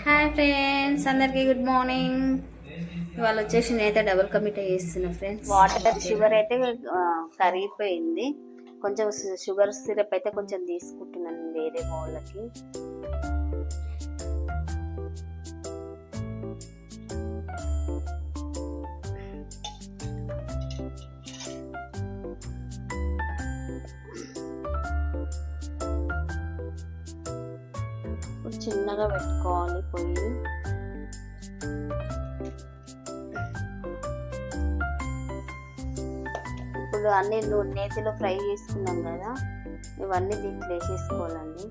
Hi friends, అందరికీ good morning. ఇవాళ వచ్చేసి నేనైతే డబుల్ కమిట్ చేస్తున్నా ఫ్రెండ్స్. వాటర్ షుగర్ అయితే కరిగిపోయింది. కొంచెం షుగర్ సిరప్ అయితే కొంచెం తీసుకుంటున్నాను వేరే బౌల్కి. చిన్నగా పెట్టుకోవాలి పొయ్యి. ఇప్పుడు అన్ని నేతిలో ఫ్రై చేసుకున్నాం కదా, ఇవన్నీ దీంట్లో వేసేసుకోవాలండి.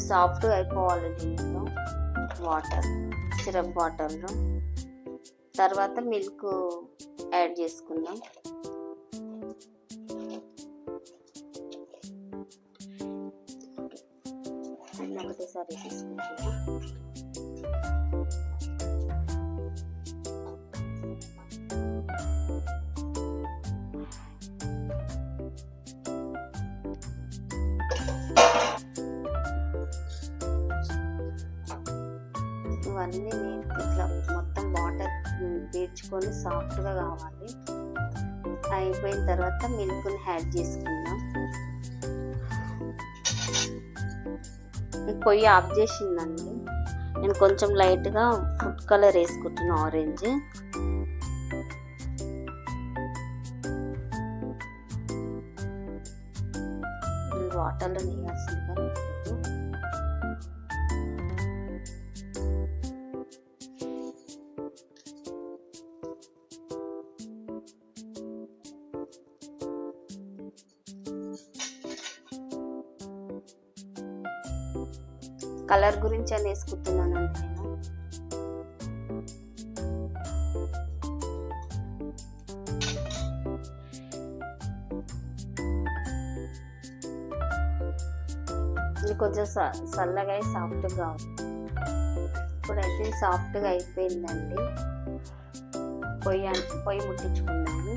సాఫ్ట్గా అయిపోవాలి దీంట్లో సిరప్ వాటర్లో. తర్వాత మిల్క్ యాడ్ చేసుకుందాం. అన్నీ ఒకటేసారి తీసుకుంటాం. ఇవన్నీ నేను ఇట్లా మొత్తం వాటర్ పీల్చుకొని సాఫ్ట్గా కావాలి. అయిపోయిన తర్వాత మిల్క్ని యాడ్ చేసుకుందాం. పొయ్యి ఆఫ్ చేసిందండి. నేను కొంచెం లైట్గా ఫుడ్ కలర్ వేసుకుంటున్నా, ఆరెంజ్. వాటర్లో వేయాల్సిందిగా కలర్ గురించి అని వేసుకుంటున్నానండి నేను. ఇది కొంచెం చల్లగా సాఫ్ట్గా. ఇప్పుడైతే సాఫ్ట్గా అయిపోయిందండి. పొయ్యి ముట్టించుకున్నాను.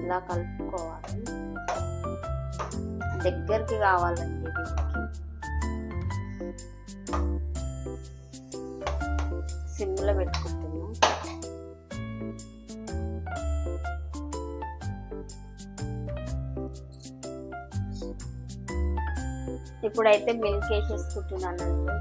ఇలా కలుపుకోవాలి. దగ్గరికి కావాలండి దీనికి. సిమ్లో పెట్టుకుంటున్నాం. ఇప్పుడైతే మిల్క్ వేసేసుకుంటున్నానండి.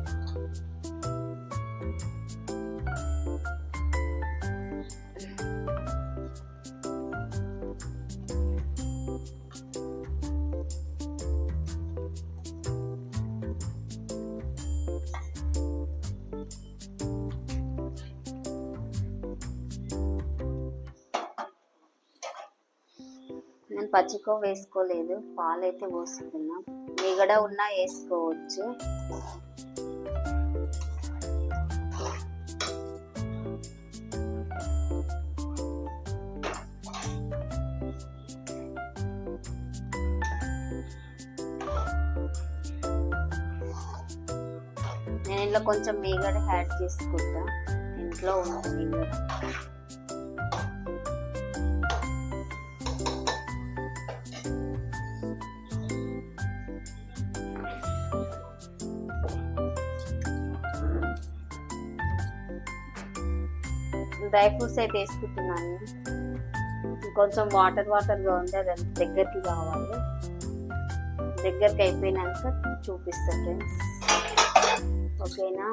నేను పచ్చికో వేసుకోలేదు, పాలైతే పోసుకున్నాం. మీగడ ఉన్నా వేసుకోవచ్చు. నేను ఇంట్లో కొంచెం మీగడ యాడ్ చేసుకుంటా. ఇంట్లో ఉన్న మీగడ డ్రై ఫ్రూట్స్ అయితే వేసుకుంటున్నాను. కొంచెం వాటర్గా ఉంది, అది దగ్గరికి కావాలి. దగ్గరికి అయిపోయినాక చూపిస్తా ఫ్రెండ్స్. ఓకేనా?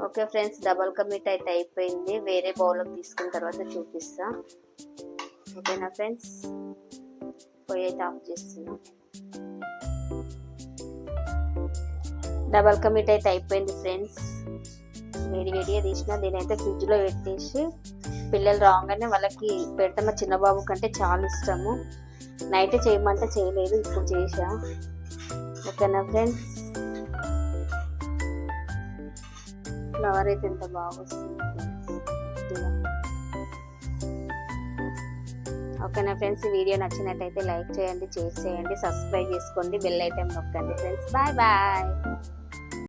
ఓకే ఫ్రెండ్స్, డబల్ కమిట్ అయితే అయిపోయింది. వేరే బౌల్లోకి తీసుకున్న తర్వాత చూపిస్తా. ఓకేనా ఫ్రెండ్స్? పొయ్యి అయితే ఆఫ్ చేస్తున్నా. డబల్ కమిట్ అయితే అయిపోయింది ఫ్రెండ్స్. వేడిగా తీసిన దీనైతే ఫ్రిడ్జ్లో పెట్టేసి పిల్లలు రాగానే వాళ్ళకి పెడతా. మా చిన్న బాబు కంటే చాలా ఇష్టము. నైట్ చేయమంటే చేయలేదు, ఇప్పుడు చేసా. ఓకేనా ఫ్రెండ్స్? ఫ్లవర్ అయితే ఎంత బాగా వస్తుంది. ఓకేనా ఫ్రెండ్స్, ఈ వీడియో నచ్చినట్టయితే లైక్ చేయండి, షేర్ చేయండి, సబ్స్క్రైబ్ చేసుకోండి, బెల్ ఐకాన్ నొక్కండి ఫ్రెండ్స్. Bye bye.